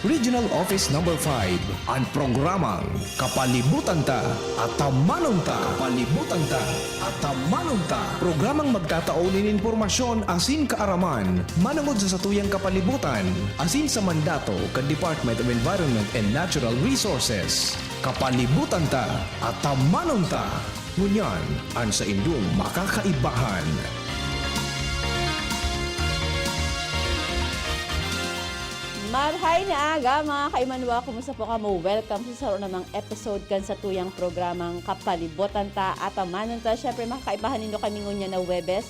Regional Office Number 5, ang programang Kapalibutan Ta at Tamanon Ta. Kapalibutan Ta at Tamanon Ta. Programang magtataunin informasyon asin kaaraman, manungod sa satuyang kapalibutan, asin sa mandato ka Department of Environment and Natural Resources. Kapalibutan Ta at Tamanon Ta. Ngunyan, ang sa indong makakaibahan. Marhay na aga mga kaimanwa, kumusta po ka mo? Welcome sa saro namang episode kan sa tuyang programang Kapalibutan Ta at Tamanon Ta. Siyempre makakaibahan ninyo kami ngunya na Webes,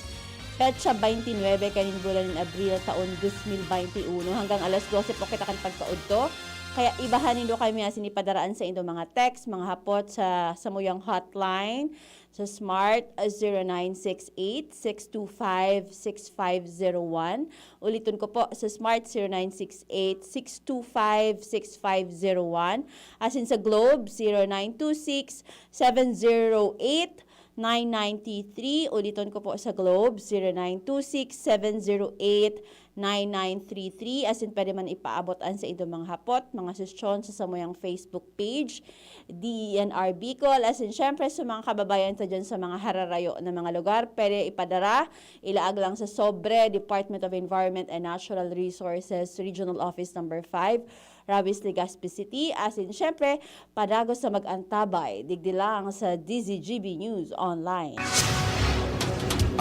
petsa 29 kanin bulan ng Abril taon 2021 hanggang alas 12 po kita kan pagkaudto. Kaya ibahan ninyo kami asin ipadaraan sa inyong mga text, mga hapot sa samuyang hotline sa Smart 0968-625-6501. Ulitin ko po sa Smart 0968-625-6501. Asin sa Globe 0926-708-9933. Ulitin ko po sa Globe 0926-708-9933. Asin pwede man ipaabotan sa inyong mga hapot, mga suggestion sa samuyang Facebook page, DNR Bicol. Asin syempre sa mga kababayan sa dyan sa mga hararayo na mga lugar, pwede ipadara, ilaag lang sa Sobre, Department of Environment and Natural Resources, Regional Office Number 5, Rabis, Legazpi City. Asin syempre, padagos sa mag-antabay, digdi lang sa DZGB News Online.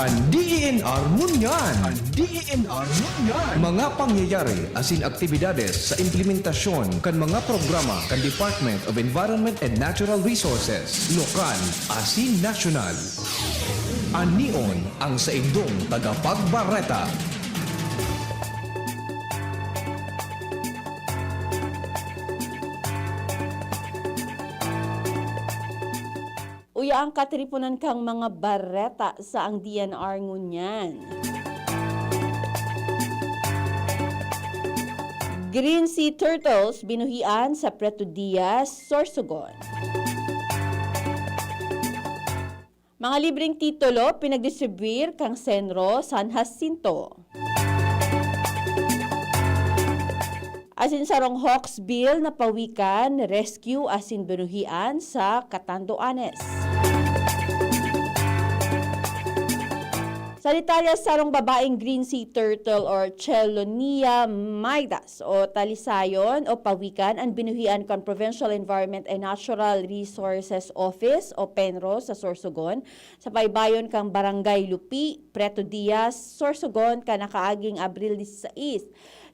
Ang DENR Ngunyan. Ang DENR Ngunyan. Mga pangyayari asin aktibidades sa implementasyon kan mga programa kan Department of Environment and Natural Resources, lokal asin nasyonal. Anion ang sa indong tagapagbareta. Uya ang katripunan kang mga bareta sa ang DNR ngunyan. Green Sea Turtles binuhian sa Preto Diaz, Sorsogon. Mga libreng titulo pinagdistribuir kang Senro, San Jacinto. Asin sarong Hawksbill na pawikan, rescue asin binuhian sa Catanduanes. Sa detalya, sarong babaeng green sea turtle or Chelonia maidas o talisayon o pawikan ang binuhian kan Provincial Environment and Natural Resources Office o PENRO sa Sorsogon sa paybayon kang Barangay Lupi, Preto Diaz, Sorsogon kanakaaging Abril 16.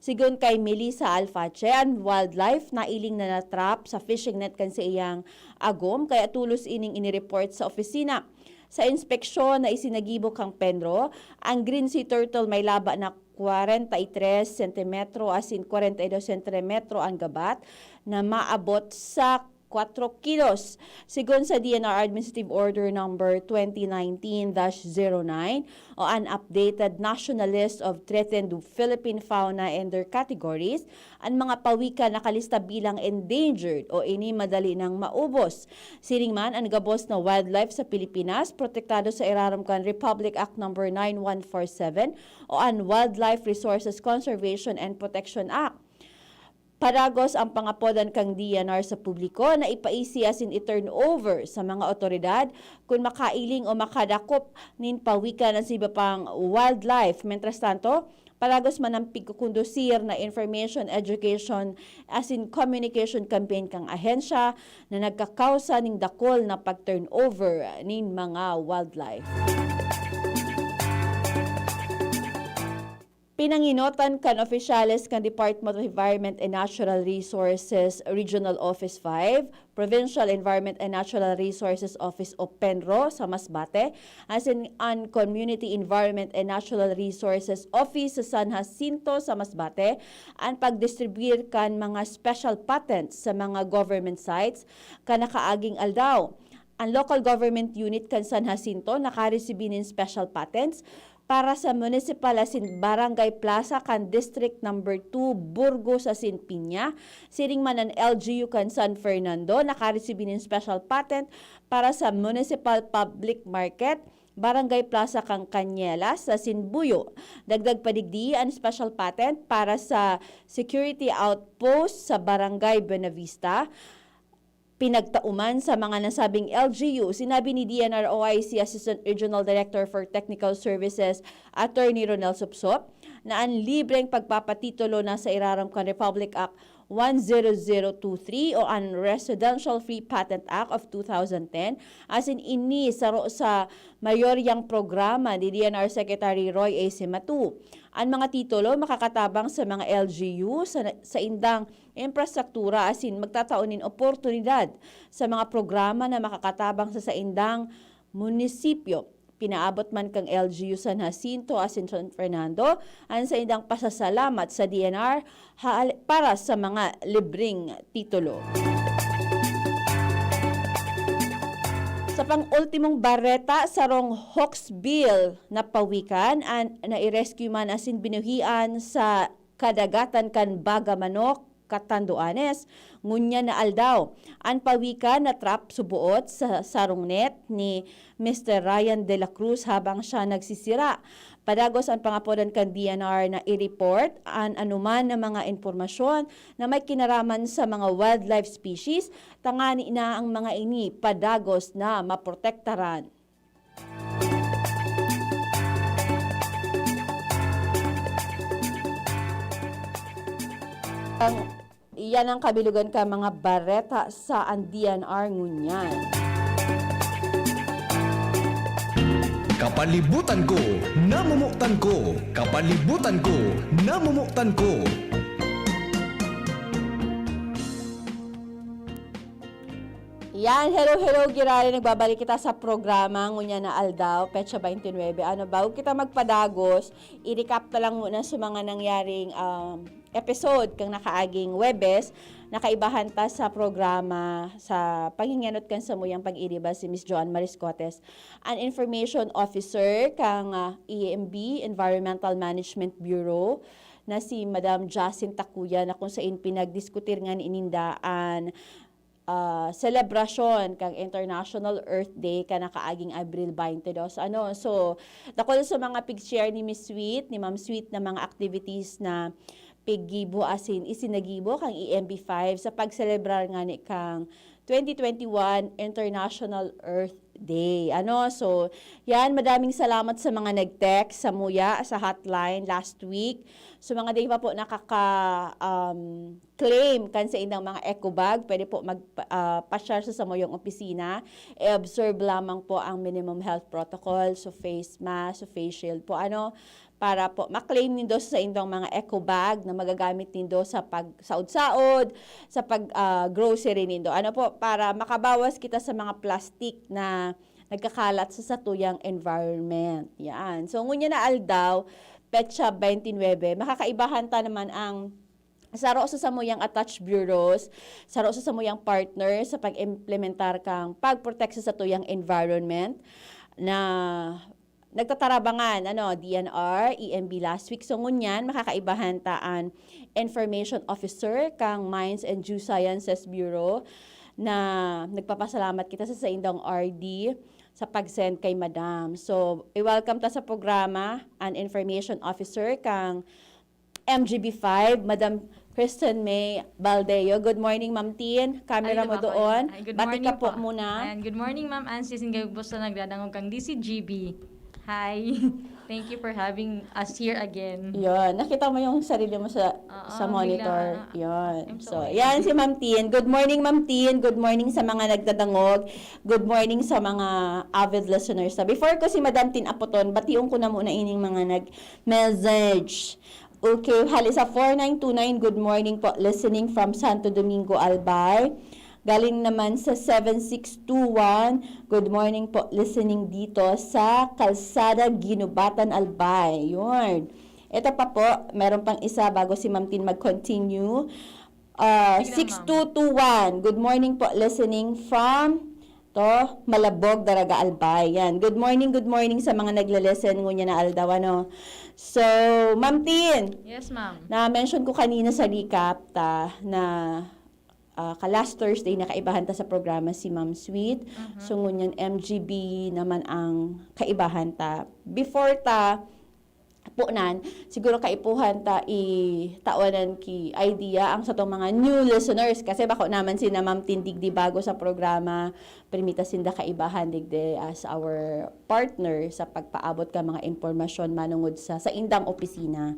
Sigon kay Melissa Alfache, ang wildlife na iling na natrap sa fishing net kan sa iyang agom kaya tulos ining inireport sa opisina. Sa inspeksyon na isinagibo kang Penro, ang green sea turtle may laba na 43 cm asin 42 cm ang gabat na maabot sa 4 kilos. Sigon sa DNR Administrative Order Number 2019-09 o an updated national list of threatened Philippine fauna and their categories, ang mga pawika nakalista bilang endangered o ini madali nang maubos. Siring man ang gabos na wildlife sa Pilipinas, protektado sa Iraramkan Republic Act Number 9147 o an Wildlife Resources Conservation and Protection Act. Paragos ang pangapodan kang DNR sa publiko na ipaisi asin i-turn over sa mga otoridad kung makailing o makadakop nin pawika ng siba pang wildlife. Mentras tanto, paragos man ang pigkukundusir na information, education, asin communication campaign kang ahensya na nagkakausa ning dakol na pag-turn over nin mga wildlife. Pinanginotan kan opisyales kan Department of Environment and Natural Resources Regional Office 5, Provincial Environment and Natural Resources Office o PENRO sa Masbate, asin ang Community Environment and Natural Resources Office sa San Jacinto sa Masbate, ang pagdistribute kan mga special patents sa mga government sites kanakaaging aldaw. Ang local government unit kan San Jacinto nakareceive nin special patents para sa Municipal asin Barangay Plaza kan District Number 2 Burgos asin Piña. Siring man ang LGU kan San Fernando nakareceive nin special patent para sa Municipal Public Market Barangay Plaza kang Cañelas sa Sinbuyo. Dagdag padigdi ang special patent para sa security outpost sa Barangay Buenavista. Pinagtauman sa mga nasabing LGU, sinabi ni DNR OIC Assistant Regional Director for Technical Services, Attorney Ronel Supsop, na ang libreng pagpapatitulo na sa iraramkan Republic Act 10023 o ang Residential Free Patent Act of 2010 as in ini saro sa mayoryang programa ni DNR Secretary Roy A. Simatu. Ang mga titulo makakatabang sa mga LGU sa indang infrastruktura as in magtataunin oportunidad sa mga programa na makakatabang sa indang munisipyo. Pinaabot man kang LGU San Jacinto as in San Fernando ang sa indang pasasalamat sa DNR para sa mga libreng titulo. Sa pang-ultimong bareta sarong Hawksbill na pawikan ang nairescue man as in binuhian sa kadagatan kan Baga Manok, Catanduanes, ngunya na aldaw. Ang pawikan na trap subuot sa sarong net ni Mr. Ryan De La Cruz habang siya nagsisira. Padagos ang pangapodan kan DNR na i-report ang anuman na mga impormasyon na may kinaraman sa mga wildlife species, tangani na ang mga ini padagos na maprotektaran. Iyan ang kabilugan ka mga bareta sa ang DNR ngunyan. Kapalibutan ko, namumuktan ko. Kapalibutan ko, namumuktan ko. Yan, hello, girari. Nagbabalik kita sa programa ngunya na aldaw, Petsa 29. Ano ba? Huwag kita magpadagos. I-recap na lang muna sa mga nangyaring episode kang nakaaging Webes. Nakaibahan ta sa programa sa panghinganot kan sa muyang pag-iriba si Miss Joan Mariscotes, an information officer kang EMB, Environmental Management Bureau, na si Madam Jacinta Takuya na kung saan pinagdiskutir nga ni inindaan celebration kang International Earth Day ka nakaaging Abril 22. So dakol sa mga pig-share ni Miss Sweet, ni Ma'am Sweet na mga activities na piggibo asin isinagibo kang EMB5 sa pagselebrar nga ni kang 2021 International Earth Day. So yan, madaming salamat sa mga nag-text sa Muya, sa hotline last week. So mga day pa po claim kan sa indang mga eco bag, pwede po pa-share sa muyong opisina. I-observe lamang po ang minimum health protocol, so face mask, so face shield po. Para po maklaim nindo sa indang mga eco bag na magagamit nindo sa pag-saod-saod, sa pag-grocery nindo. Para makabawas kita sa mga plastic na nagkakalat sa satuyang environment. Yan. So ngunya na aldaw, Petsa 29, makakaibahan ta naman ang saro sa samuyang attached bureaus, saro sa samuyang partner sa pag-implementar kang pag-protect sa satuyang environment na nagtatarabangan, DNR, EMB last week. So ngunyan, makakaibahan taan Information Officer kang Mines and Geosciences Bureau na nagpapasalamat kita sa indang RD sa pag-send kay Madam. So, i-welcome ta sa programa ang Information Officer kang MGB5, Madam Kristen May Baldeo. Good morning, Ma'am Tin. Camera mo doon. Ay, good Bati morning ka po muna. Ayan, good morning, Ma'am Ansis. Ang gusto nagdadangog kang DCGB. Hi. Thank you for having us here again. Yon, nakita mo yung sarili mo sa monitor. Yon. So, yan si Ma'am Tin. Good morning, Ma'am Tin. Good morning sa mga nagdadangog. Good morning sa mga avid listeners. Before ko si Madam Tin apoton, bationg ko na muna ining mga nag-message. Okay, hali sa 4929, good morning po. Listening from Santo Domingo, Albay. Galing naman sa 7621, good morning po, listening dito sa Kalsada, Ginubatan, Albay. Yun. Ito pa po, meron pang isa bago si Ma'am Tin mag-continue. 6221, good morning po, listening from Malabog, Daraga, Albay. Yan. Good morning sa mga nagle-listen ngunya na aldaw. So, Ma'am Tin. Yes, ma'am. Na-mention ko kanina sa recap na ka last Thursday nakaibahan ta sa programa si Ma'am Sweet. So ngunyan MGB naman ang kaibahan ta. Before ta punan, siguro kaipuhan ta tawanan ki idea ang sa tong mga new listeners kasi bako naman si na Ma'am Tindig di bago sa programa permita sinda kaibahan digde as our partner sa pagpaabot ka mga impormasyon manungod sa indang opisina.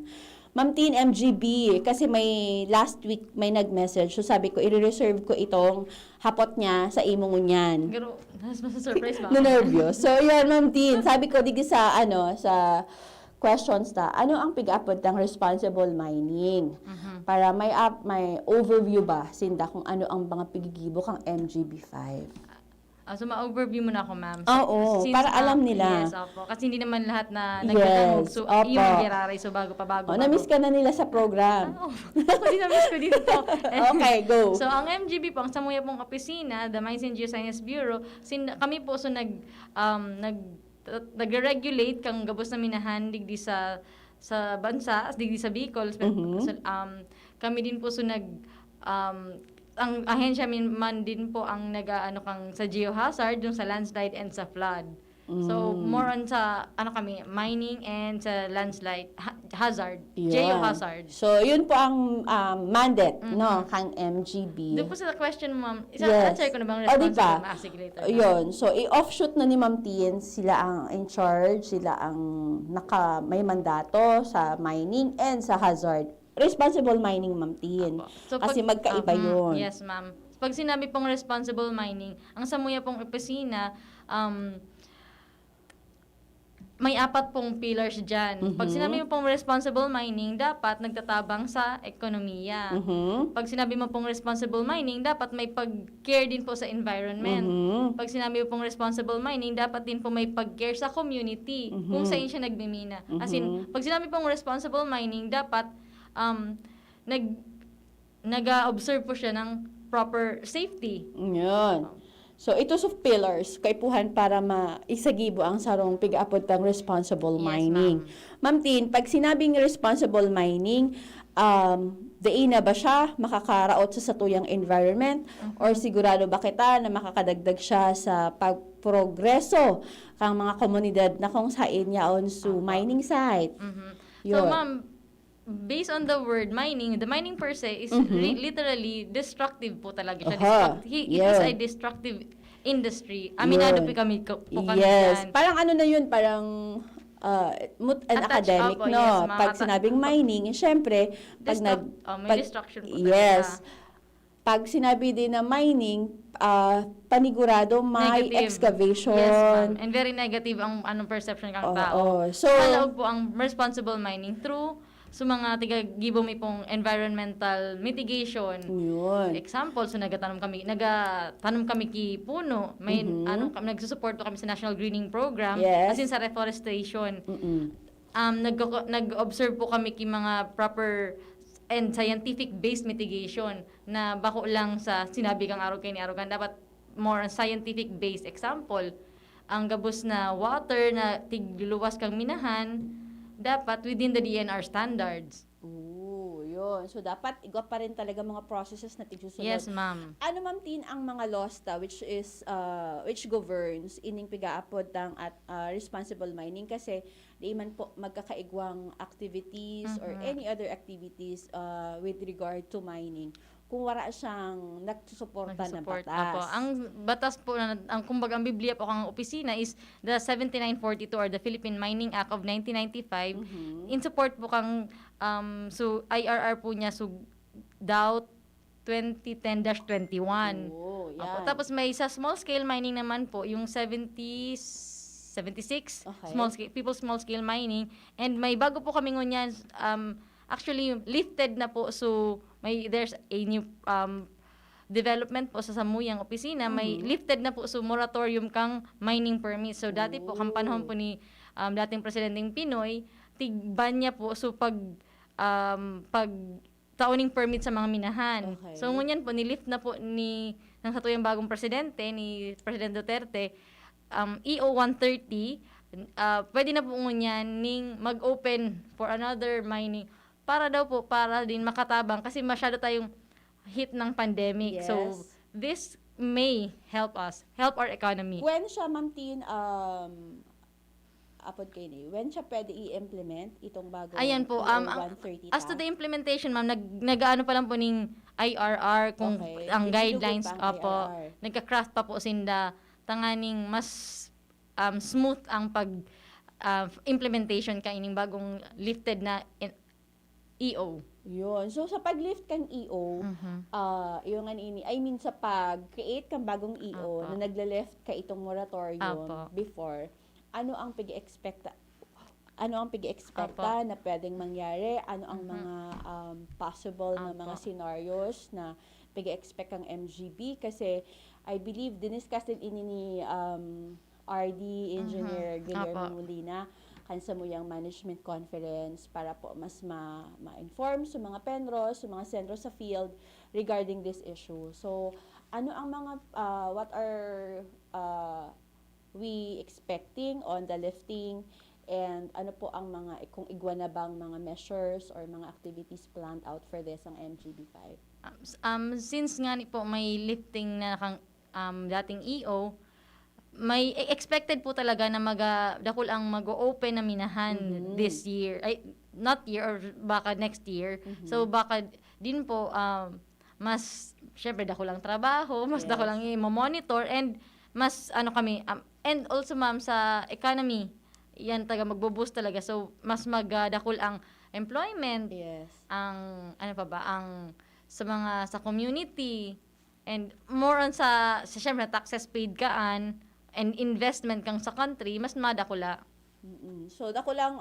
Ma'am Tin MGB, kasi may last week may nag-message. So sabi ko, i-reserve ko itong hapot niya sa imo ngunyan. Pero, mas surprise ba? Nervyos. So yan, Ma'am Tin, sabi ko, digi sa, sa questions ta, ano ang pig-upod ng responsible mining? Para may overview ba, sinda kung ano ang mga pigigibo kang MGB5? So, ma-overview mo na ako, ma'am. Oo, para alam nila. Yes, opo. Kasi hindi naman lahat na Yes, nagtatanong. So, opo. yung giraray, so bago pa bago. Na-miss ka na nila sa program. Ako din na-miss ko dito. Okay, go. So, ang MGB po, ang Samuya pong opisina, the Mines and Geoscience Bureau, kami po so nag-regulate kang gabos na minahan digdi sa bansa, digdi sa Bicol. So, kami din po so ang ahensya man din po ang nag-ano kang sa geohazard, yung sa landslide and sa flood. So, more on sa, kami, mining and sa landslide, hazard, Yun. geohazard. So, yun po ang mandate, no, kang MGB. Doon po sa question mo, ma'am, Yes. answer ko na bang O, diba? responsible? Sige, later. Yun. So, i-offshoot na ni Ma'am Tin, sila ang in charge, sila ang may mandato sa mining and sa hazard. Responsible mining, Ma'am Tin. So, Kasi magkaiba yun. Yes, ma'am. Pag sinabi pong responsible mining, ang Samuya pong opisina, may 4 pong pillars dyan. Pag sinabi mo pong responsible mining, dapat nagtatabang sa ekonomiya. Pag sinabi mo pong responsible mining, dapat may pag-care din po sa environment. Pag sinabi mo pong responsible mining, dapat din po may pag-care sa community kung saan siya nagmimina. As in, pag sinabi pong responsible mining, dapat nag-observe po siya ng proper safety. Yun. So, ito sa pillars, kaipuhan para maisagibo ang sarong pig-apod ng responsible Yes, mining. Ma'am Tin, pag sinabing responsible mining, na ba siya makakaraot sa satuyang environment? Or sigurado ba kita na makakadagdag siya sa pagprogreso kang mga komunidad na kung saan yaon su mining site? So, Yun. ma'am, based on the word mining, the mining per se is literally destructive po talaga siya. It is a destructive industry. Aminado po kami Yes. dyan. Parang ano na yun, parang academic, opo, no? yes, mga Pag sinabing mining, syempre, pag may destruction po yes. talaga. Pag sinabi din na mining, panigurado may Negative. excavation. Yes, ma'am. And very negative ang anong perception kang tao. So, Palaog po ang responsible mining through sa mga tiga-gibo may pong environmental mitigation. yun. Example, so nagatanom kami ki puno. May nagsusupport po kami sa National Greening Program. Yes. As in sa reforestation. Nag-observe po kami ki mga proper and scientific-based mitigation na bako lang sa sinabi kang araw kay ni Arugan. Dapat more on scientific-based. Example, ang gabos na water na tigluwas kang minahan, dapat within the DNR standards. Ooh, yun. So, dapat igwa pa rin talaga mga processes na tigsusunod. Yes, ma'am. Ano, Ma'am Tin, ang mga laws ta which governs ining pigaapod ng responsible mining kasi di man po magkakaigwang activities or any other activities with regard to mining kung wala siyang nagsusuporta ng Nag-support. batas. Apo. Ang batas po, kumbaga ang Biblia po kang opisina is the 7942 or the Philippine Mining Act of 1995. In support po kang, so IRR po niya, so DAO 2010-21. Oo, yan. Apo. Tapos may sa small scale mining naman po, yung 76 Okay. small scale mining, and may bago po kami ngunyan, actually lifted na po, so there's a new development po sa Samuyang opisina, may lifted na po, so moratorium kang mining permit. So dati po kang panahon po ni dating presidenteng Pinoy, tigban niya po, so pag taoning permit sa mga minahan. Okay. So ngunyan po nilift na po ng satuyang bagong presidente ni President Duterte, EO 130, pwede na po ngunyan ning mag-open for another mining para daw po, para din makatabang kasi masyado tayong hit ng pandemic. So, Yes. this may help us, help our economy. When siya, Ma'am Tin, apod kayo ni, when siya pwede i-implement itong bagong Ayan po, EO 130 as to the implementation, ma'am, nag-ano pa lang po ng IRR kung Okay. ang May guidelines, sinugot pa ang opo, IRR. nagka-craft pa po sinda, tanganing mas smooth ang implementation kaining bagong lifted na EO. Yun. So, sa pag-lift kang EO, yung sa pag-create kang bagong EO Apo. na nagle-lift ka itong moratorium Apo. before, ano ang pag-expecta Apo. na pwedeng mangyari? Ano ang mga possible na mga Apo. scenarios na pag-expect ang MGB? Kasi I believe diniscuss din ini ni RD Engineer Guillermo Apo. Molina kansa mo yung management conference para po mas ma-inform sa mga penros, sa mga sentro sa field regarding this issue. So, ano ang mga what are we expecting on the lifting, and ano po ang mga kung igwa na bang mga measures or mga activities planned out for this ang MGB5? Since nga ni po may lifting na dating EO, may expected po talaga na dakol ang mag-open na minahan this year. Ay, not year or baka next year. So baka din po mas syempre dakol ang trabaho, mas Yes. dakol ang i-monitor, and mas ano kami and also ma'am sa economy yan taga magbo-boost talaga. So mas magdakol ang employment, Yes. ang ano pa ba ang sa community, and more on sa syempre taxes paid kaan and investment kang sa country, mas madakula. So dako lang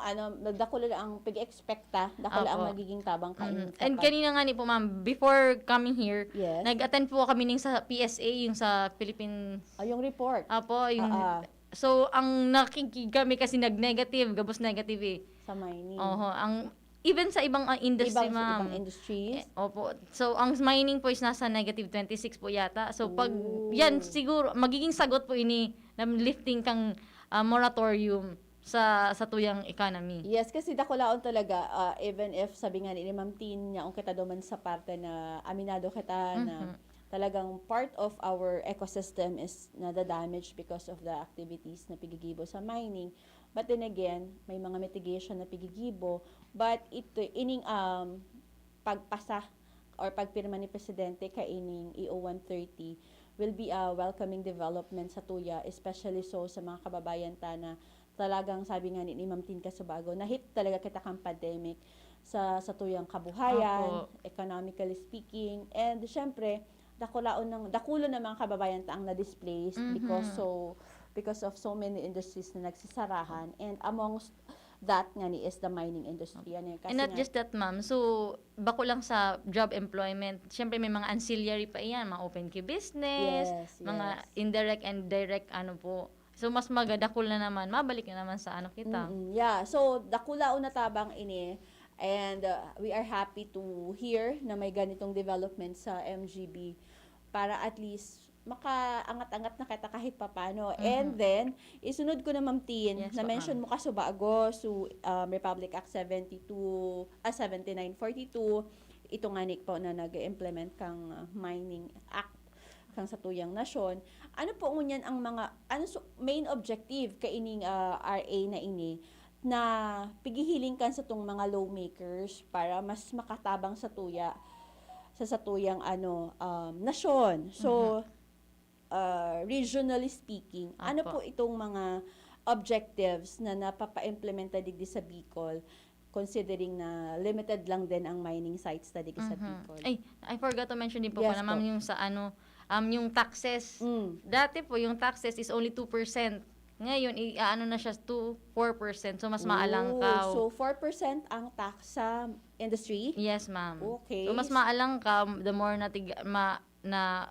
dako lang ang pag-expecta, dako lang ang Opo. magiging tabang kain. And kanina nga ni po ma'am, before coming here, Yes. nag-attend po kami sa PSA, yung sa Philippine yung report Apo, yung Ah, ah. so ang kami kasi nag-negative, gabos negative eh. sa mining. Oho, even sa ibang industry ma'am. Ibang industries. Opo. So, ang mining po is nasa negative 26 po yata. So, pag Ooh. yan, siguro, magiging sagot po ini na lifting kang moratorium sa tuyang economy. Yes, kasi dakulaon talaga, even if sabi nga ni Ma'am Tin niya, kung kita duman sa parte na aminado kita na talagang part of our ecosystem is nada-damage because of the activities na pigigibo sa mining. But then again, may mga mitigation na pigigibo, but ito ining pagpasa or pagpirma ni Presidente kay ining EO 130 will be a welcoming development sa tuya, especially so sa mga kababayan ta na talagang sabi nga ni Ma'am Tin Casubago, na-hit talaga kita kang pandemic sa tuyang kabuhayan, Opo. economically speaking, and syempre, dakulo ng mga kababayan ta ang na-displaced because of so many industries na nagsisarahan, and amongst that nga ni is the mining industry. Ano yun? Kasi And not nga- just that, ma'am. So, bako lang sa job employment, syempre may mga ancillary pa iyan, mga open key business, Yes, mga yes. indirect and direct po. So, mas magadakol na naman, mabalik na naman sa kita. Yeah, so dakula una tabang ini, and we are happy to hear na may ganitong development sa MGB para at least makaangat-angat na kita kahit papano. And then, isunod ko na Ma'am Tin, Yes, na-mention mo kasubago so Republic Act 7942, ito nga ni po na nag-implement kang Mining Act kang sa tuyang nasyon. Ano po ngunyan ang mga main objective kaining RA na ini na pigihiling kan sa tong mga lawmakers para mas makatabang sa tuyang nasyon. So regionally speaking, ano Apo. po itong mga objectives na napapa-implementa digdi sa Bicol, considering na limited lang din ang mining sites na digdi sa Bicol? Ay, I forgot to mention din po Yes pala, po. ma'am, yung sa yung taxes. Dati po, yung taxes is only 2%. Ngayon, na siya 4%. So, mas maalangkaw. So 4% ang tax sa industry? Yes, ma'am. Okay. So, mas maalangkaw, the more na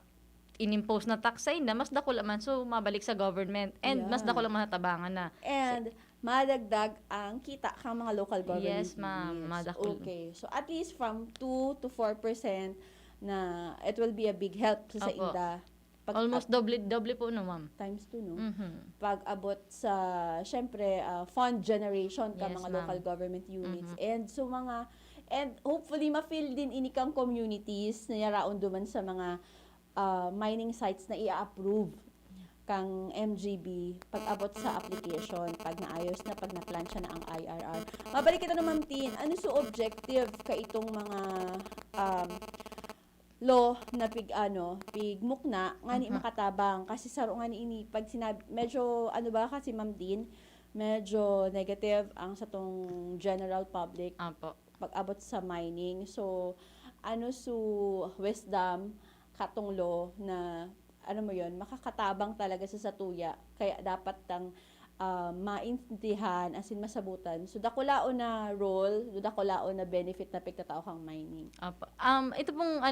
inimpose na tax sa inda, mas dako man. So, mabalik sa government. And mas Yeah. dako man natabangan na. And madagdag ang kita kang mga local government Yes, ma'am. units. Madakol. Okay. So at least from 2 to 4% na it will be a big help sa Opo. inda. Almost double po, no, ma'am? Times 2, no? Mhm. Pag-abot sa, syempre, fund generation ka Yes, mga ma'am. local government units. And so mga And hopefully ma-fill din ini kang communities na yaraon duman sa mga mining sites na i-approve kang MGB pag-abot sa application, pag naayos na, pag na-plancha na ang IRR. Mabalik kita naman, Tin, ano so objective ka itong mga law na pigmukna nga ni makatabang kasi saro nga ni ini pag sinabi medyo kasi Ma'am Tin, medyo negative ang sa tong general public Apo. pag-abot sa mining. So wisdom katong law na makakatabang talaga sa satuya. Kaya dapat tang maintindihan, as in masabutan. So, dakulao na role, dakulao na benefit na pagkatao kang mining. Apo. Ito pong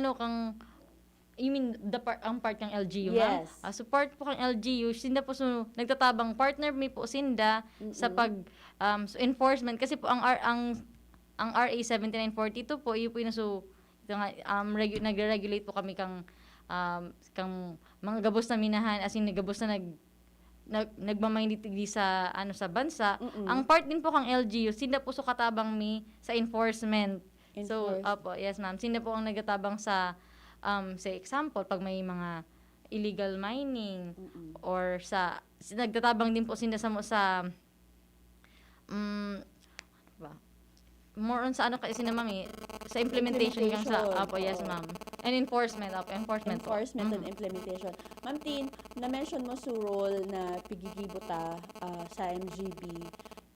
you mean ang part ng LGU, Yes. ma'am? Support po kang LGU, sinda po nagtatabang partner mi po sinda sa pag enforcement kasi po ang RA 7942 po iyo po nagre-regulate po kami kang mga gabos na minahan as in gabos na nagmamaindigdi sa sa bansa. Ang part din po kang LGU sinda po katabang mi sa enforcement. So yes ma'am, sinda po ang nagatabang sa say example pag may mga illegal mining or nagtatabang din po sinda sa more on sa kasi na ma'am sa implementation kang sa yes ma'am. And enforcement and implementation. Ma'am Tin, na-mention mo sa role na pigigibuta sa MGB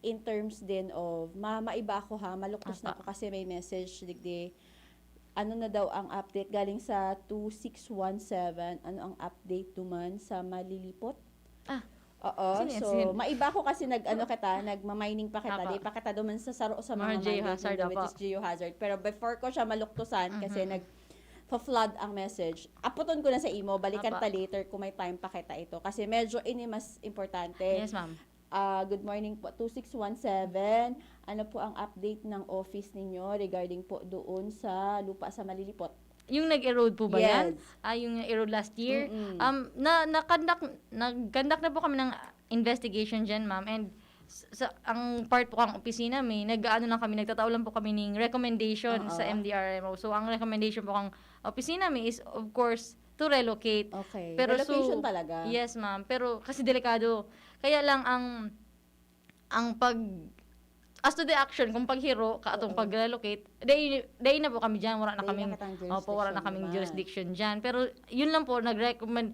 in terms din of maiba ako maluktos na ako kasi may message digdi na daw ang update galing sa 2617 ang update duman sa malilipot. Oo. So, maiba ko kasi nagma-mining pa kita. Di pa kita duman sa saro sa mga geohazard, which is geohazard. Pero before ko siya maluktusan kasi flood ang message. Aputon ko na sa imo. Balikan ta later kung may time pa kita ito. Kasi medyo ini mas importante. Yes, ma'am. Good morning po. 2617. Ano po ang update ng office ninyo regarding po doon sa lupa sa Malilipot? Yung nag-erode po ba yan? Yes. Yung erode last year. Nag-conduct na po kami ng investigation dyan, ma'am. And ang part po kang opisina, nagtatao lang po kami ng recommendation sa MDRMO. So, ang recommendation po kang opisina is, of course, to relocate. Okay. Pero Relocation talaga. Yes, ma'am. Pero kasi delikado. Kaya lang as to the action, kung paghiro, atong pag-relocate, day na po kami dyan, wala na kaming jurisdiction dyan. Pero yun lang po, nag-recommend,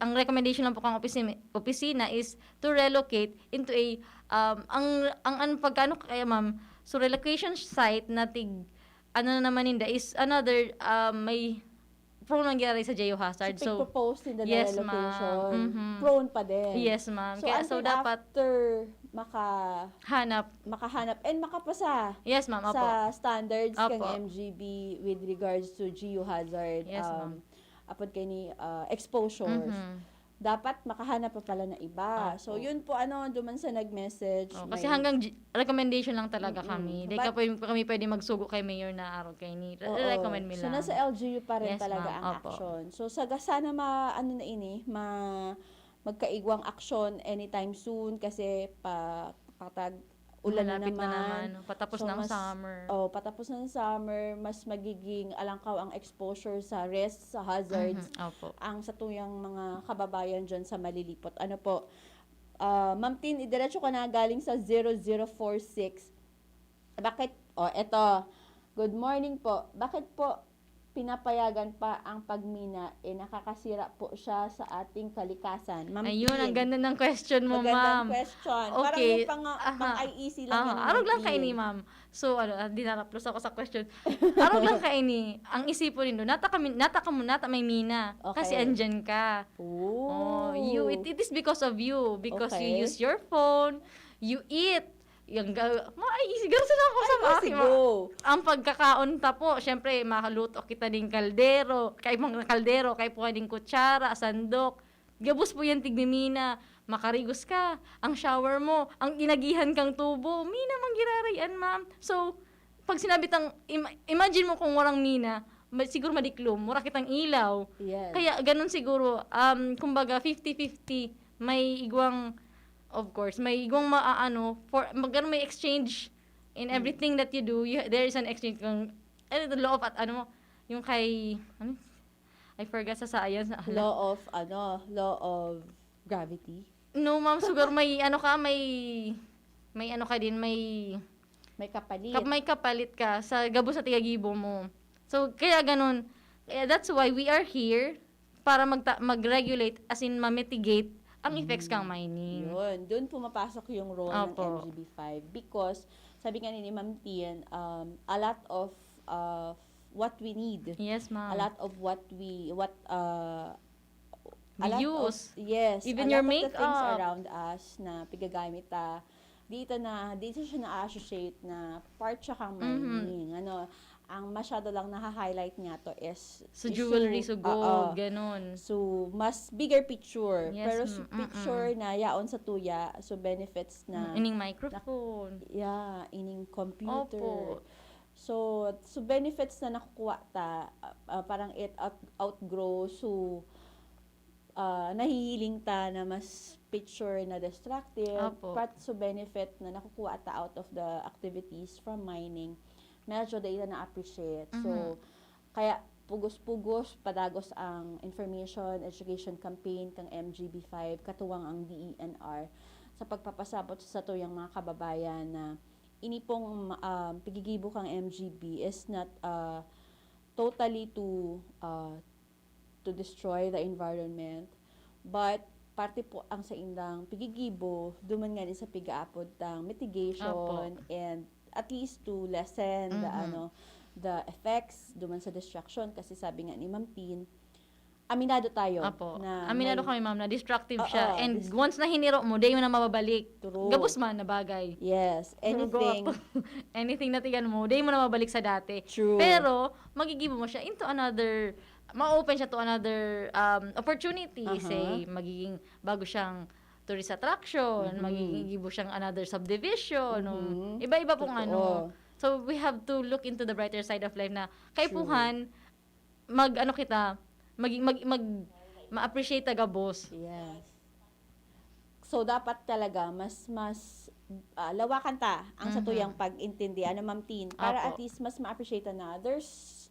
ang recommendation lang po kang opisina is to relocate into pagkano kaya ma'am, so relocation site na naman is another, may prone nangyari sa geohazard. So, propose in the yes, relocation, ma'am. prone pa din. Yes, ma'am. So, dapat after makahanap and makapasa yes, ma'am. sa standards Opo. kang MGB with regards to geohazard. Yes, ma'am. Apod kay ni exposure. Dapat makahanap pa pala na iba. So, yun po duman sa nag-message. Kasi hanggang recommendation lang talaga kami. Di kami pwede magsugo kay Mayor na araw kay ni. Recommend mi lang. So, nasa LGU pa rin Yes, talaga ma'am. ang action. So, sana magkaigwang action anytime soon kasi ulan na naman. Patapos So, ng summer. Patapos ng summer, mas magiging alangkaw ang exposure sa risks, sa hazards, Opo. ang sa tuyang mga kababayan dyan sa Malilipot. Ano po? Ma'am Tin, idiretso ka na galing sa 0046. Bakit? Eto. Good morning po. Bakit po pinapayagan pa ang pagmina, nakakasira po siya sa ating kalikasan. Ma'am Ayun, Tin, ang ganda ng question mo, magandang ma'am. question. Okay. Parang pang-IEC lang yun. Arog lang kaini, ma'am. So, dinaraplos ako sa question. Arog lang kaini. Ang isipon nindo, nata may mina. Okay. Kasi andyan ka. Oh. It is because of you. Because Okay. you use your phone, you eat. Siguro sila ako sa akin. Ang pagkakaon ta po, syempre, makaluto kita ng kaldero, kay pwedeng kutsara, sandok. Gabos po yan tigmimina. Makarigos ka, ang shower mo, ang inagihan kang tubo, mina manggirarayan, ma'am. So, pag sinabi imagine mo kung warang mina, siguro madiklom, mura kitang ilaw. Yes. Kaya ganun siguro, kumbaga 50-50, may igwang, of course, may igwang may exchange in everything that you do, there is an exchange the law of yung kay I forgot sa science. Law of gravity. No, ma'am, siguro may ano ka din, May kapalit. may kapalit ka sa gabo sa tigagibo mo. So, kaya ganun. Kaya that's why we are here para mag-regulate, as in ma-mitigate ang effects kang mining. Yun. Doon pumapasok yung role Opo. ng MGB5 because sabi nga ni Ma'am Tian, a lot of what we need, Yes, a ma'am. lot of what We a lot use. yes, Even a your lot of the things makeup. around us na pigagamit dito siya na-associate na part siya kang mining. Ang masyado lang na-highlight niya to is Sa jewelry, issue, so gold, ganun. So, mas bigger picture. Yes, Pero picture na yaon sa tuya, so benefits na, Ining microphone. ining computer. Opo. So benefits na nakukuha parang it outgrow, so nahihiling ta na mas picture na destructive. Opo. But so benefit na nakukuha ta out of the activities from mining, medyo data na-appreciate. So, kaya pugos-pugos, padagos ang information, education campaign kang MGB5, katuwang ang DENR sa pagpapasabot sa tuyang mga kababayan na ini pong pigigibo kang MGB is not totally to destroy the environment, but parte po ang sa indang pigigibo duman nga din sa pigaapod tang mitigation and at least to lessen the effects duman sa destruction, kasi sabi nga ni Ma'am Tin, aminado tayo Apo. na Aminado may- kami, ma'am, na destructive Oo, siya. And once na hiniro mo, day mo na mababalik. True. Gabos man na bagay. Yes, anything. Anything na tigan mo, day mo na mabalik sa dati. True. Pero, magigibo mo siya into another, ma-open siya to another opportunity. Say, magiging bago siyang tourist attraction, magigibo siyang another subdivision. Iba-iba pong Totoo. ano. So, we have to look into the brighter side of life na kaipuhan, ma-appreciate taga boss. Yes. So dapat talaga mas lawakan ta ang sa tuyang pag-intindi Ma'am Tin, para Apo. at least mas ma-appreciate na there's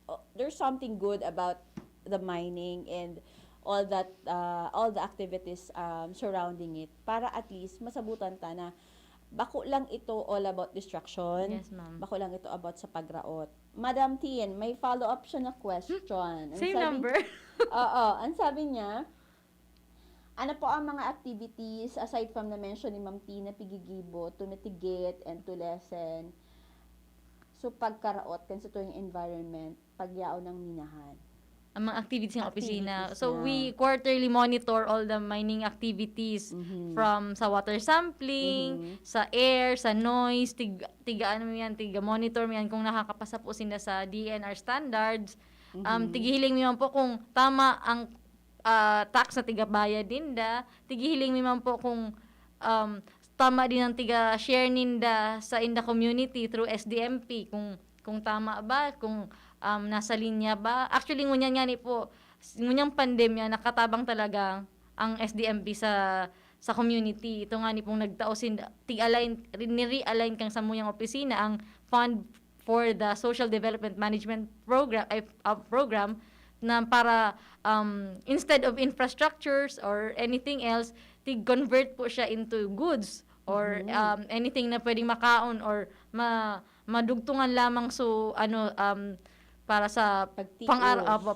something good about the mining and all the activities surrounding it, para at least masabutan ta na bako lang ito all about destruction. Yes, ma'am. Bako lang ito about sa pagraot. Madam Tin, may follow-up siya na question. Ang Same sabi- number. Oo, ang sabi niya, ano po ang mga activities aside from the mention ni Ma'am Tina Pigigibo to mitigate and to lessen so pagkaraot kan sa tuyong environment pagyao ng minahan? Ang mga activities ng opisina. Activities So, na. we quarterly monitor all the mining activities from sa water sampling, sa air, sa noise, tiga monitor mo yan kung nakakapasa po sila sa DNR standards. Tigihiling mo yan po kung tama ang tax na tiga bayad ninda. Tigihiling mo yan po kung tama din ang tiga share ninda sa in the community through SDMP, kung tama ba, kung nasa linya ba. Actually, ngunyan nga ni po, ngunyang pandemya, nakatabang talaga ang SDMP sa community. Ito nga ni pong nagtaosin, ni-realign kang sa muyang opisina ang fund for the Social Development Management program na para instead of infrastructures or anything else, convert po siya into goods or anything na pwedeng makaon or madugtungan lamang para sa Pagtios.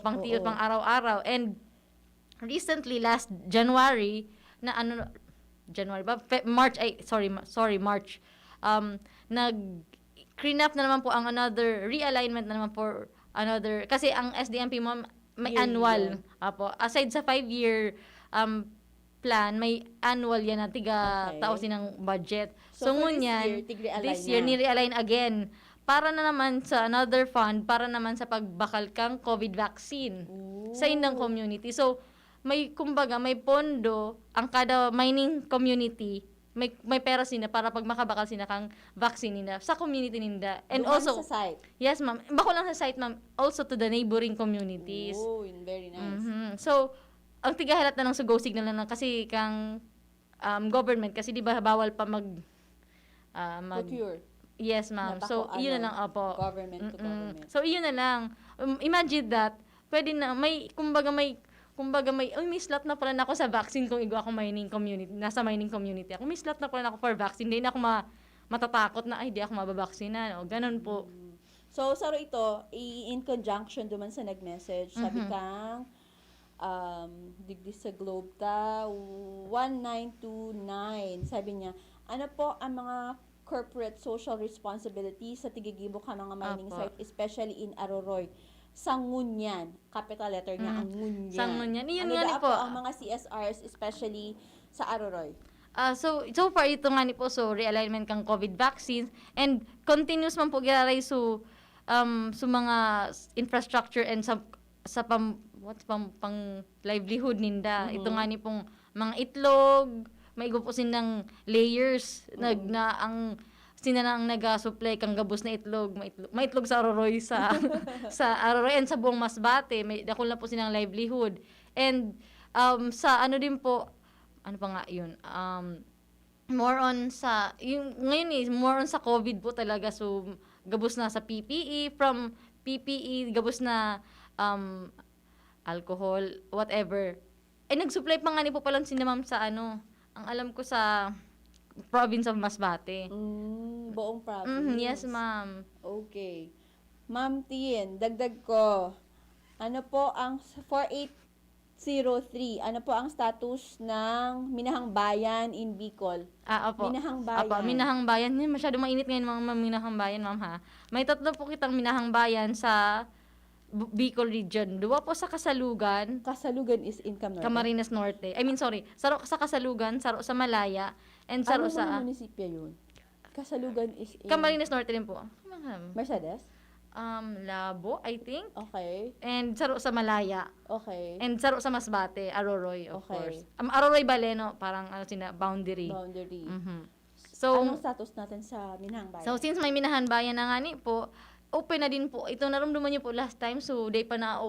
pangtios, Oo. pang araw-araw. And recently, last January, March, nag-clean up na naman po ang another realignment na naman for another, kasi ang SDMP mo may Yearly annual. yan. Apo, aside sa 5-year plan, may annual yan na tiga Okay. taosin ng budget. So, for this ngunyan, year, tig-realign this year, na. ni-realign again. Para na naman sa another fund, para naman sa pagbakal kang COVID vaccine sa indang community. So, may pondo ang kada mining community, may pera sila para pag makabakal sila kang vaccine nila sa community ninda. And Duman also, sa site. yes ma'am, bako lang sa site ma'am, also to the neighboring communities. Oh, very nice. So, ang tigahalat na lang sa go signal na lang kasi kang government, kasi di ba bawal pa Yes, ma'am. So, yun na lang, opo. Government to government. So, yun na lang. Imagine that, pwede na, kumbaga may, may slot na pala na ako sa vaccine kung ako mining community, nasa mining community ako. May slot na pala na ako for vaccine. Hindi na ako matatakot na, ay, di ako mababaksinan. O, ganun po. So, Saro, ito, in conjunction duman sa nag-message, sabi kang, digdi sa Globe ta, 1929, sabi niya, ano po ang mga corporate social responsibility sa tigigibo ka mga mining Apo. site, especially in Aroroy? Sangunyan, capital letter niya, ang ngunyan. Sangunyan. Yun Ano nga ni daw po. ang mga CSRs, especially sa Aroroy? So far ito nga ni po, so realignment kang COVID vaccines and continuous man po giraray so mga infrastructure and sa pang livelihood ninda. Ito nga ni pong mga itlog, maigupusin ng layers na ang sina na ang naga-supply kang gabos na itlog, maitlog sa Aroroy sa sa Aroroy and sa buong Masbate, may dakol na po silang livelihood. And sa ano din po, ano pa nga yun, more on sa, yung, ngayon more on sa COVID po talaga, so, gabos na sa PPE, from PPE, gabos na, alcohol, whatever. Nag-supply pa nga ni po palang sinamam sa ano, ang alam ko sa province of Masbate. Buong province. Yes, ma'am. Okay. Ma'am Tien, dagdag ko. Ano po ang 4803? Ano po ang status ng Minahang Bayan in Bicol? Opo. Minahang Bayan. Opo, Minahang Bayan. Masyado mainit ngayon mga Minahang Bayan, ma'am, ha. May tatlo po kitang Minahang Bayan sa Bicol region. Dua po sa Kasalugan, Kasalugan is income Norte. Camarines Norte. Saro sa Kasalugan, saro sa Malaya, and saro Ano sa mga munisipyo yun? Kasalugan is in Camarines Norte din po. Ma'am. Mercedes? Labo, I think. Okay. And saro sa Malaya. Okay. And saro sa Masbate, Aroroy, of Okay. course. Aroroy Baleno, parang boundary. Boundary. So, Anong status natin sa Minahang Bayan? So, since may Minahan Bayan na nga ni po, open na din po. Ito naramdaman niyo po last time. So, day pa na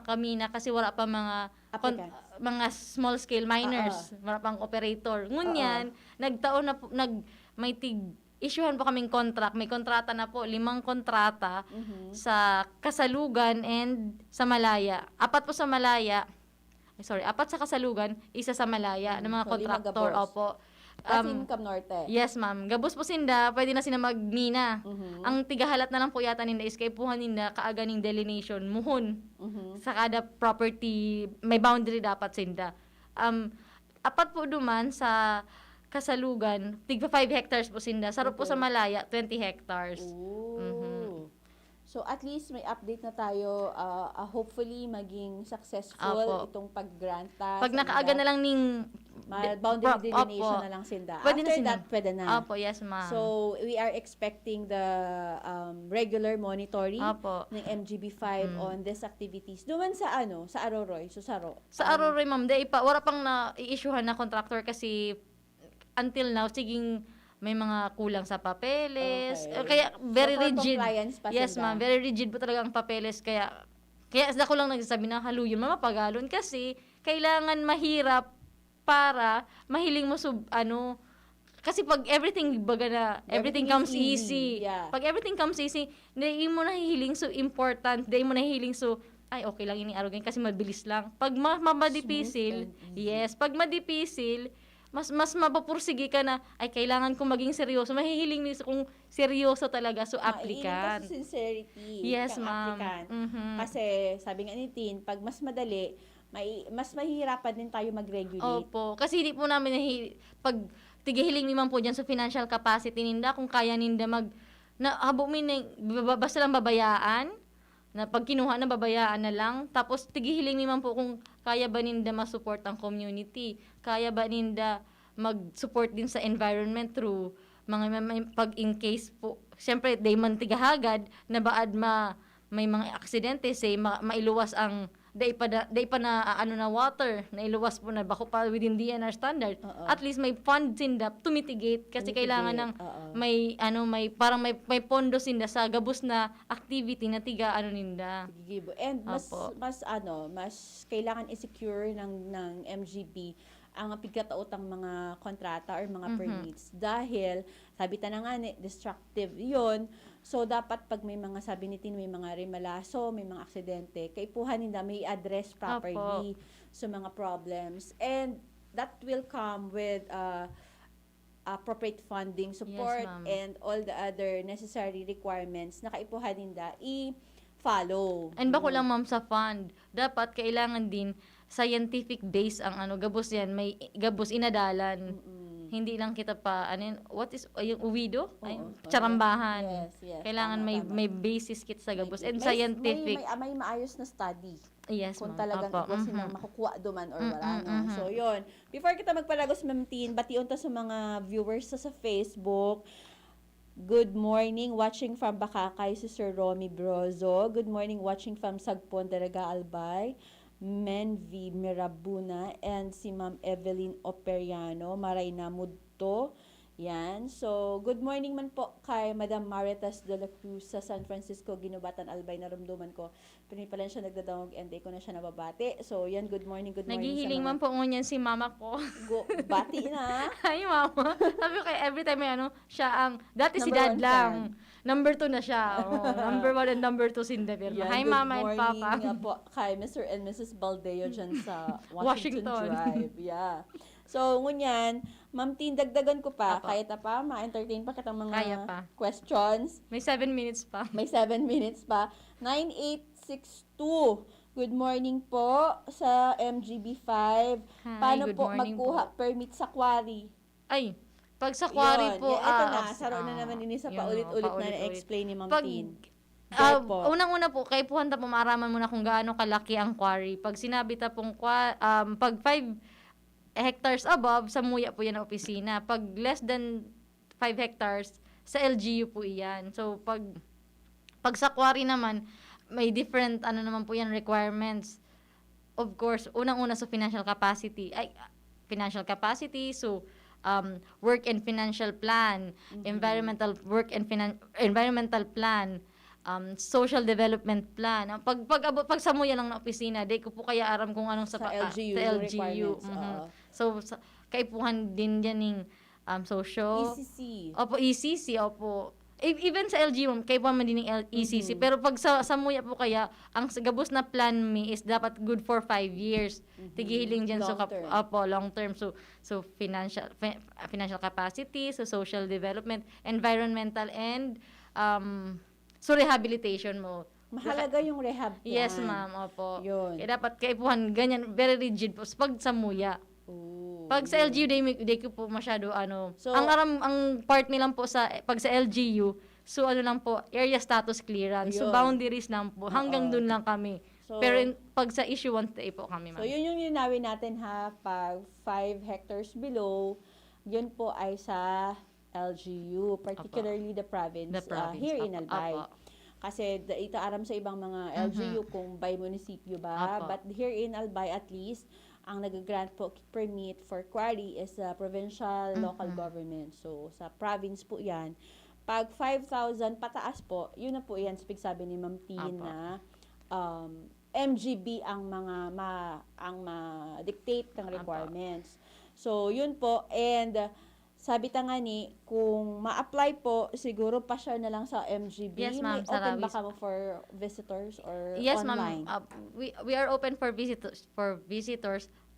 kami na kasi wala pa mga Applicants. mga small scale miners, wala pang operator. Ngunyan, nagtaon na po, may issuehan po kaming contract. May kontrata na po, 5 kontrata sa Kasalugan and sa Malaya. 4 po sa Malaya. 4 sa Kasalugan, 1 sa Malaya ng mga So, 5 kontraktor. gabos. Opo. Kasi income Norte. Yes, ma'am. Gabos po sinda, pwede na sila magmina. Ang tigahalat na lang po yata ninda is kay puhan ninda kaaganing delineation, muhon. Sa kada property, may boundary dapat sinda. 4 po duman sa Kasalugan, tigpa 5 hectares po sinda. Sarap po sa Malaya, 20 hectares. Ooh. So at least may update na tayo. Hopefully maging successful Apo. itong pag-granta. Pag nakaaga na lang ning boundary delineation Opo. na lang sinda. Pwede na After sinda. that, pwede na. Opo, yes, ma'am. So we are expecting the regular monitoring Opo. ng MGB5 on these activities. Doon sa Aroroy, so Saro. Sa Aroroy, ma'am, wala pang na-i-issuehan na contractor kasi until now, siging may mga kulang sa papeles. Okay. Kaya very So, for rigid. compliance pa Yes, sila. ma'am. Very rigid po talaga ang papeles. Kaya ako lang nagsasabi na haluyon, mapagalon. Kasi kailangan mahirap para mahiling mo kasi pag everything Everything comes is easy. easy. Yeah. Pag everything comes easy, hindi mo nahihiling so important, hindi mo nahihiling so ay okay lang ini arrogant kasi mabilis lang. Pag madipisil, yes, pag madipisil, mas mapapursige ka na ay kailangan kong maging seryoso. Mahihiling niyo kung seryoso talaga so applicant. Maiinit sa sincerity. Yes, ng ma'am. applicant. Mhm. Kasi sabi nga ni Tin, pag mas madali, mas mahihirapan din tayo mag-regulate. Opo. Kasi hindi po namin pag tigihiling naman po dyan sa financial capacity ninda, kung kaya ninda basta lang babayaan, na pag kinuha na babayaan na lang, tapos tigihiling naman po kung kaya ba ninda ma-support ang community, kaya ba ninda mag-support din sa environment through pag in case po, syempre, day man tigahagad, na baad may mga aksidente, say, mailuwas ang day pa na water, na iluwas po na bako pa within DNR standard. At least may fund sinda to mitigate kasi kailangan ng may pondo sinda sa gabos na activity na tiga ninda. Gigibo. And mas Opo. mas kailangan i-secure ng MGB ang pigkataotang mga kontrata or mga permits. Dahil, sabi ta na nga ni, destructive yon. So, dapat pag may mga, sabi ni Tin, may mga rimalaso, may mga aksidente, kaipuhan nila may address properly sa mga problems. And, that will come with appropriate funding support Yes, ma'am. and all the other necessary requirements na kaipuhan nila i-follow. And bako lang ma'am sa fund, dapat kailangan din scientific base ang gabos yan, may gabos inadalan. Hindi lang kita pa what is yung uwido? Ay, charambahan. Yes. Kailangan Tama, may tama. may basis kit sa gabos and May- scientific. May maayos na study. Yes, Kung ma'am. talagang Opo. ikaw silang makukuha duman or wala, no? So, yun. Before kita magpalagos, Ma'am Tin, batiun ta sa mga viewers sa Facebook. Good morning, watching from Bakakay, si Sir Romy Brozo. Good morning, watching from Sagpon, Daraga Albay. Menvi Mirabuna and si Ma'am Evelyn Operiano, Marayna Mudto. Yan. So, good morning man po kay Madam Maritas de la Cruz sa San Francisco, Ginubatan, Albay, naramdaman ko. Pinipalan siya nagdadawag and di ko na siya nababati. So, yan, good morning Naghihiling sa man po ngunyan si mama ko. Bati na. Ay, mama. Sabi ko kay every time may siya ang, dati si Number dad one lang. Number 2 na siya. Number 1 and number 2 si Indevirma. Yan, Hi, good mama and morning papa. nga po kay Mr. and Mrs. Baldeo dyan sa Washington Washington. Drive. Yeah. So, ngunyan, Ma'am Tin, dagdagan ko pa. Apo. Kahit na pa, ma-entertain pa kitang mga Kaya pa. questions. May 7 minutes pa. May 7 minutes pa. 9862. Good morning po sa MGB5. Hi, Paano good po morning magkuha permit sa quarry? Ay, pag sa quarry Yun. po, Ito na, saro na naman ini sa yun, paulit-ulit na paulit-ulit. na-explain ni Ma'am Pag, Tin. Go po. unang-una po, kay puhanta po, maaraman muna kung gaano kalaki ang quarry. Pag sinabi ta pong, pag 5 hectares above, sa muya po yan ang opisina. Pag less than 5 hectares, sa LGU po iyan. So, pag sa quarry naman, may different, naman po yan, requirements. Of course, unang-una sa financial capacity. So, work and financial plan, environmental plan, social development plan. Pag sa muya lang na opisina, di ko po kaya aram kung anong Sa LGU, sa yung LGU. requirements, So, kaipuhan din yan ng social. ECC. Opo, ECC, opo. Even sa LGU, kaipuhan man din ng ECC. Pero pag sa muya po kaya, ang gabos na plan me is dapat good for 5 years. Tigihiling dyan. Long term. Opo, long term. So financial capacity, so social development, environmental, and rehabilitation mo. Mahalaga yung rehab plan. Yes, ma'am. Opo. Yun. Kaya dapat kaipuhan, ganyan, very rigid po. Pag sa muya. Ooh. Pag sa LGU, di ko po masyado, So, ang part nilang po pag sa LGU, so lang po, area status clearance. So, Ayun. boundaries lang po. Hanggang dun lang kami. So, Pero pag sa issue 1 po kami, So, ma'am. yun yung linawin natin ha. Pag 5 hectares below, yun po ay sa LGU, particularly the province, The province. here in Apo. Albay. Apo. Kasi itaaram sa ibang mga LGU kung by munisipyo ba. Apo. But here in Albay at least, ang nag-grant po permit for quarry is provincial local government. So, sa province po yan. Pag 5,000 pataas po, yun na po yan. Sabi ni Ma'am Tin Apo. na MGB ang ma-dictate ng requirements. So, yun po. And sabi ta nga ni, kung ma-apply po, siguro pa share na lang sa MGB. Yes, ma'am, May sa open ba Rawis. kamo for visitors or Yes, online? ma'am. We are open for visitors.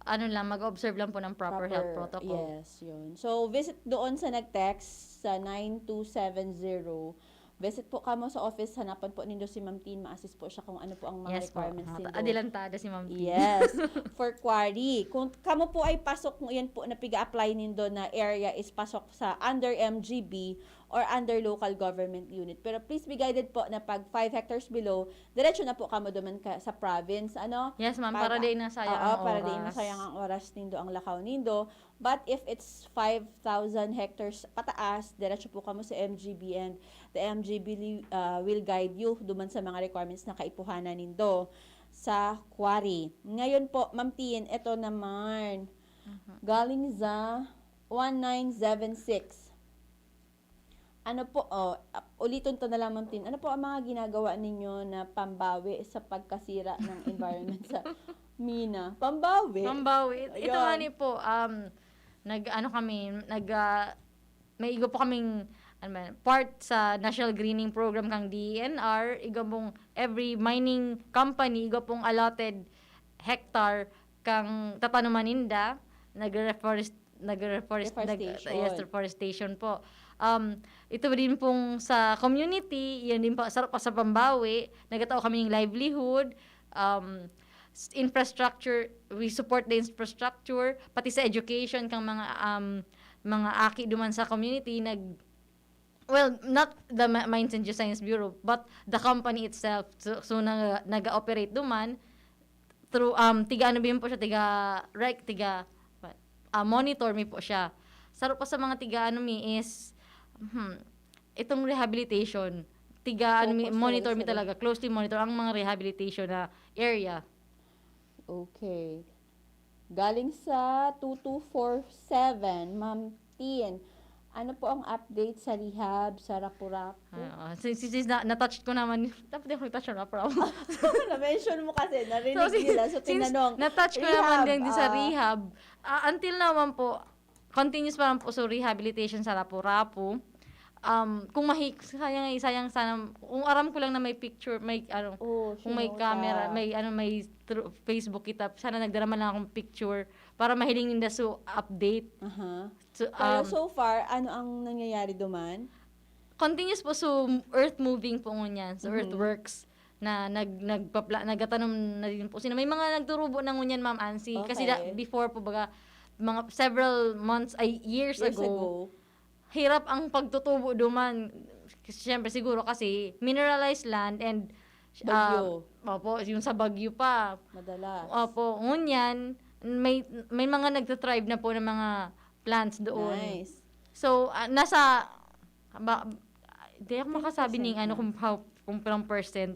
Mag-observe lang po ng proper health protocol. Yes, yun. So, visit doon sa nag-text sa 9270. Visit po kamo sa office, hanapan po nindo si Ma'am Tin, ma-assist po siya kung ano po ang mga Yes po. requirements nindo. Adilantada si Ma'am Tin. Yes, for quarry. Kung kamo po ay pasok, yan po na piga-apply nindo na area is pasok sa under MGB or under local government unit. Pero please be guided po na pag 5 hectares below, diretso na po kamo duman sa province. Ano? Yes, ma'am. Para di na sayang ang para oras. di masayang ang oras nindo, ang lakaw nindo. But if it's 5,000 hectares pataas, diretso po kamo sa MGB and the MGB will guide you duman sa mga requirements na kaipuhanan nindo sa quarry. Ngayon po, Ma'am Tin, ito naman. Galing sa 1976. Ano po, ulitin to na lang, Ma'am Tin. Ano po ang mga ginagawa ninyo na pambawi sa pagkasira ng environment sa Mina. Pambawi. Pambawi. Ito Ayun. nga ni po, may igo po kaming part sa National Greening Program kang DENR, igo pong every mining company, igo pong allotted hectare kang tatanuman ninda, reforestation po. Ito din pong sa community, yan din po, sarap pa sa Pambawi, nagatao kami ng livelihood, infrastructure, we support the infrastructure, pati sa education kang mga aki duman sa community, not the Mines and Geoscience Bureau, but the company itself. So nag-operate duman through monitor mi po siya. Saro pa sa mga is itong rehabilitation. Monitor mi talaga, closely monitor ang mga rehabilitation na area. Okay. Galing sa 2247, Ma'am Tien. Ano po ang update sa rehab sa Rapu-Rapu? Since na-touch ko naman, dapat yung touch na Rapu-Rapu. Na-mention mo kasi, narinig nila. So, tinanong. Na-touch ko naman din sa rehab. Until naman po, continuous pa lang po sa rehabilitation sa Rapu-Rapu. Kung sayang sana, kung aram ko lang na may picture, kung may camera, may Facebook kita, sana nagdarama lang akong picture para mahiling ninda so update. Pero so far, ano ang nangyayari duman? Continuous po so earth moving po ngunyan, so earthworks na nagatanom na din po sila. May mga nagturubo na ngunyan, Ma'am Ansi, kasi before po baga mga several months years ago, hirap ang pagtutubo duman. Siyempre siguro kasi mineralized land and Bagyo. Opo, yung sa Bagyo pa. Madalas. Opo, ngunyan may mga nagtatribe na po ng mga plants doon. Nice. So, di ako makasabi ng kung parang percent.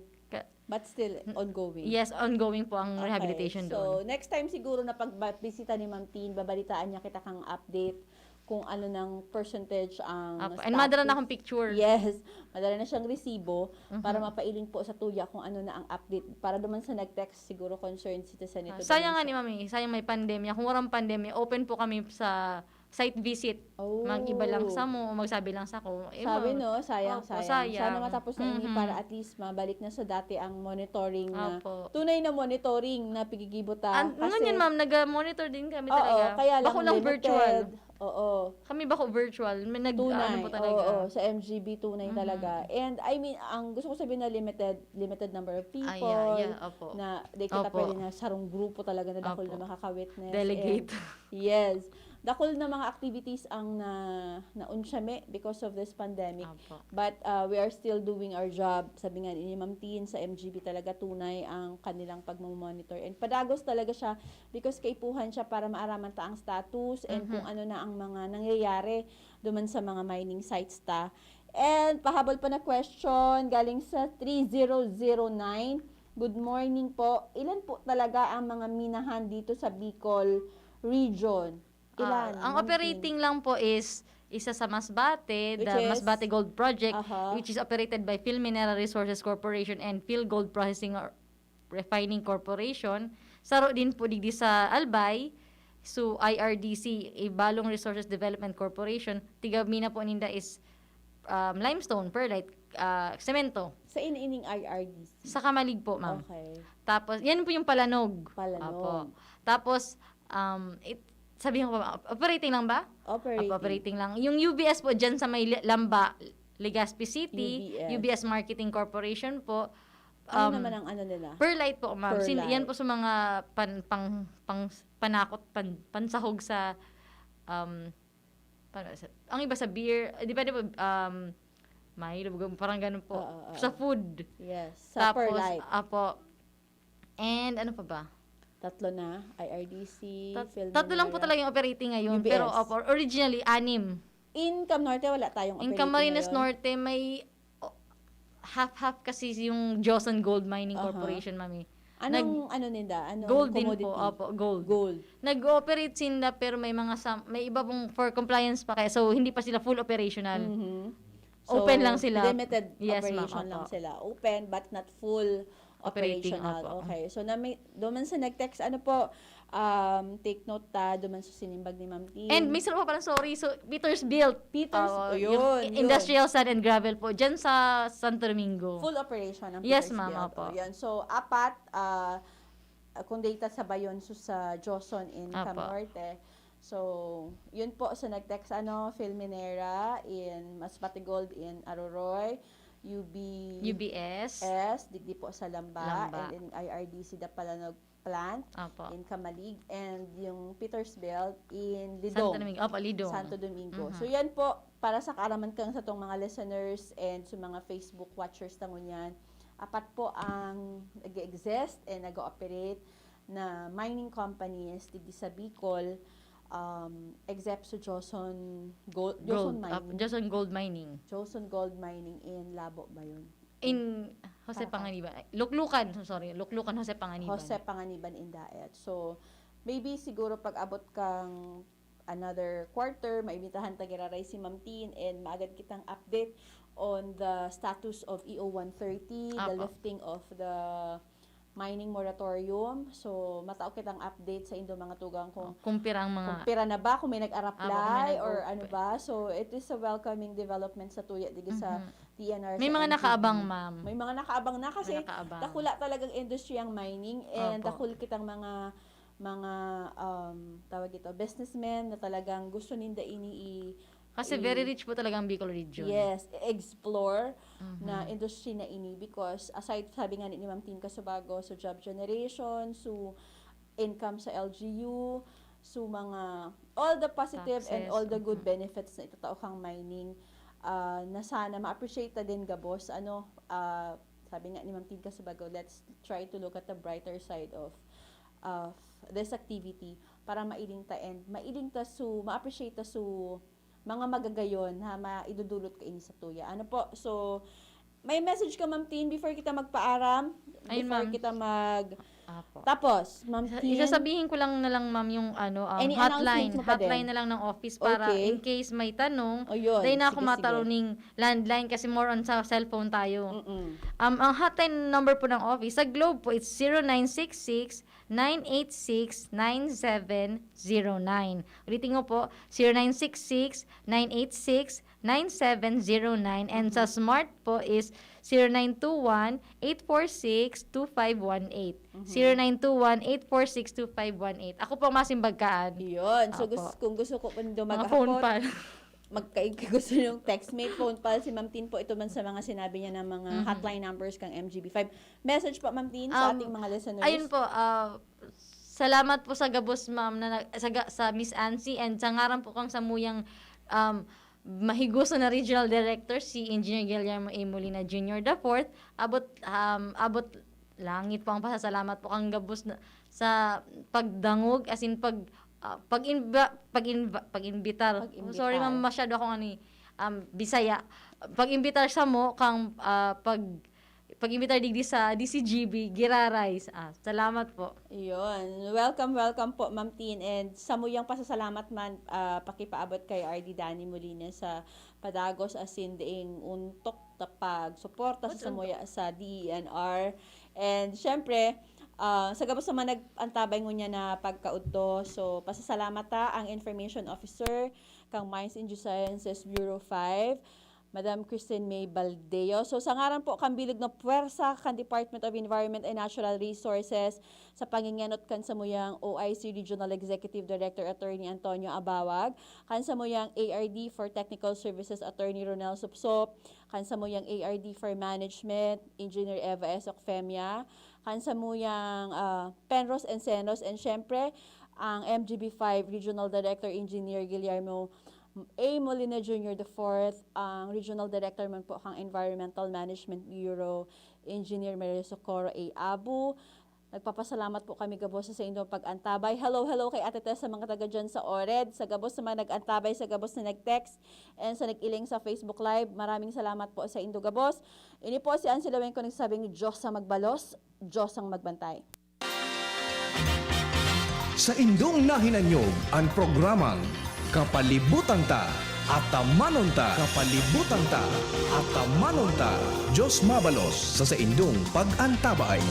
But still, ongoing. Yes, ongoing po ang rehabilitation So, doon. next time siguro na pagbisita ni Ma'am Tin, babalitaan niya kita kang update kung ano ng percentage ang And madala na akong picture. Yes, madala na siyang resibo para mapailing po sa tuya kung ano na ang update. Para naman sa nag-text, siguro concerned citizen ito. Sayang nga ni Mami, sayang may pandemya. Kung walang pandemya, open po kami sa site visit. Mag-iba lang sa mo, magsabi lang sa ko. Sabi no, sayang. sayang. Sana matapos na ini para at least mabalik na sa dati ang monitoring na tunay na monitoring na pigigibuta. Ngunyan, Ma'am, nag-monitor din kami Oo, talaga. kaya lang Bako lang limited. virtual. Oo. Kami bako virtual. Tunay. Po talaga. Oo, sa MGB tunay talaga. And I mean, ang gusto ko sabihin na limited number of people. Opo. Na they kita pwede na sarong grupo talaga na dakol na makaka-witness. Delegate. And, yes. Dakol na mga activities ang naunsyame because of this pandemic. Opo. But we are still doing our job. Sabi nga ni Ma'am Tin, sa MGB talaga tunay ang kanilang pagmamonitor. And padagos talaga siya because kaipuhan siya para maaraman ta ang status and kung ano na ang mga nangyayari duman sa mga mining sites ta. And pahabol pa na question galing sa 3009. Good morning po. Ilan po talaga ang mga minahan dito sa Bicol region? Ilan? Ang operating lang po is isa sa Masbate, Masbate Gold Project, which is operated by Phil Mineral Resources Corporation and Phil Gold Processing or Refining Corporation. Saro din po digdi sa Albay, so IRDC, Ibalong Resources Development Corporation. Tiga mina po ninda is limestone, perlite, semento. Sa inining IRDC? Sa Kamalig po, Ma'am. Okay. Tapos, yan po yung Palanog. Palanog. Apo. Tapos, sabihin ko ba, operating lang ba? Operating. Lang. Yung UBS po dyan sa may Lamba, Legazpi City, UBS. UBS Marketing Corporation po. Ano naman ang ano nila? Perlite po, Ma'am. Perlite. Yan po sa mga pansahog sa ang iba sa beer, depende po, may parang ganun po. Sa food. Yes, sa Tapos, Perlite. Apo. And ano pa ba? Tatlo na, IRDC, Tatlo lang po talaga yung operating ngayon. UBS. Pero originally, 6. Income Norte, wala tayong In operating Camarines ngayon. Norte, may half-half kasi yung Joson Gold Mining Corporation, Mami. Anong nila? Anong Gold din commodity? po, opo, gold. Gold. Nag-ooperate sila pero may iba pong for compliance pa kaya so hindi pa sila full operational. So, Open lang sila. Limited Yes, ma'am, operation lang opo. sila. Open but not full operating. Operational. Opo. Okay. So, duman sa nag-text, ano po, take note ta, duman sa sinimbag ni Ma'am Tin. And may sila pa pala, sorry, so Petersbilt. Yun. Industrial Sand and Gravel po, dyan sa Santo Domingo. Full operation ng Yes, Petersbilt. ma'am, opo. Yan. So, apat, kung data sa Bayon, so sa Joson in Opo. Camorte. So, yun po sa nag-text, Filminera in Masbate Gold in Aroroy, UBS. digdi po sa Lamba, Lamba. and then IRDC Dapalanog Plant Opo. in Kamalig, and yung Petersbilt in Lidong. Santo Domingo. Opo, Lidong. Santo Domingo. Mhm. So yan po, para sa kaaraman kang sa tong mga listeners and sa mga Facebook watchers tangon yan, apat po ang nag-exist and nag-ooperate na mining companies digdi sa Bicol, except sa Joson Gold Mining. Joson Gold Mining. Joson Gold Mining in Labo ba yun? In Jose Paracas. Panganiban. Luklukan, Luklukan, Jose Panganiban. Jose Panganiban in Daet. So, maybe siguro pag abot kang another quarter, maibitahan tagiraray si Ma'am Tin and maagad kitang update on the status of EO 130, the Apo. lifting of the mining moratorium. So, matao kitang update sa indo mga tugang kung Kumpirang kung mga... pira na ba, kung may Apo, nag-apply kung may or nag-open. ano ba. So, it is a welcoming development sa tuya dito sa TNR. May sa mga NGB. nakaabang, ma'am. May mga nakaabang na kasi May nakaabang. dakula talagang industry ang mining and Opo. dakul kitang mga tawag ito, businessmen na talagang gusto ninda Kasi very rich po talaga ang Bicol region. yes, explore na industry na ini because aside sabi nga ni Ma'am Tin Casubago, so job generation, so income sa LGU, so mga all the positive and Taxes, all the good benefits na itatao kang mining, na sana ma-appreciate ta din gabos sabi nga ni Ma'am Tin Casubago, let's try to look at the brighter side of this activity para mailing ta and mailing ta so ma-appreciate ta so mga magagayon na maidudulot ka ini sa tuya. Ano po? So, may message ka, Ma'am Tin, before kita magpaaram? Ayun, Before ma'am. kita mag... Apo. Tapos, Ma'am Tin... Isasabihin ko lang na lang, ma'am, yung Any announcements mo pa din? hotline na lang ng office para Okay. in case may tanong. O yun, Dahil na ako sige, mataruning landline kasi more on sa cellphone tayo. Mm-mm. Ang hotline number po ng office, sa Globe po, it's 0966-986-9709. Ulitin ko po, 0966-986-9709. And sa Smart po is 0921-846-2518. 0921-846-2518. Ako po ang masimbagkaan. Yun. So, Apo. kung gusto ko pang Mga phone dumagapot, pa. gusto yung textmate, phone pal, si Ma'am Tin po, ito man sa mga sinabi niya ng mga hotline numbers kang MGB5. Message po, Ma'am Tin, sa ating mga listeners. Ayun po, salamat po sa gabos, ma'am, sa Miss Ansi, and sa ngaran po kang samuyang mahiguso na regional director, si Engineer Guillermo A. Molina Jr. IV. Abot langit po ang pasasalamat po kang gabos na, sa pagdangog, as in pag-imbitar. Sorry, ma'am, masyado akong Bisaya. Pag-imbitar sa mo kang pag-imbitar digdi sa DCGB Giraray. Salamat po. Yun. Welcome po, Ma'am Tin. And sa muyang pasasalamat man, pakipaabot kay RD Danny Molina sa padagos asin deing untok tapag suporta sa samuya sa DENR. And syempre, sa gabos naman nag-antabay ngunya na pagkaudto. So, pasasalamat ta ang Information Officer kang Mines and Geosciences Bureau 5, Madam Christine May Baldeo. So, sa ngaran po kang bilig na puwersa kan Department of Environment and Natural Resources sa panginganot kan samuyang OIC Regional Executive Director Attorney Antonio Abawag, kan samuyang ARD for Technical Services Attorney Ronel Supsop, kan samuyang ARD for Management Engineer Eva S. Ocfemia, kan samuyang Penros Encenos, and syempre ang MGB5 Regional Director Engineer Guillermo A. Molina Jr. IV, ang Regional Director man po kang Environmental Management Bureau, Engineer Maria Socorro A. Abu. Nagpapasalamat po kami gabos sa inyong pag-antabay. Hello kay Ate Tess sa mga taga dyan sa ORED, sa gabos na mga nag-antabay, sa gabos na nag-text, and sa nag-iling sa Facebook Live. Maraming salamat po sa inyong gabos. Ini po si Ansi Lawen ko nagsabing Diyos ang magbalos, Diyos ang magbantay. Sa indong nahinanyog ang programang Kapalibutan Ta atamanon ta, kapalibutan ta, atamanon ta. Diyos mabalos sa indong pag-antabay.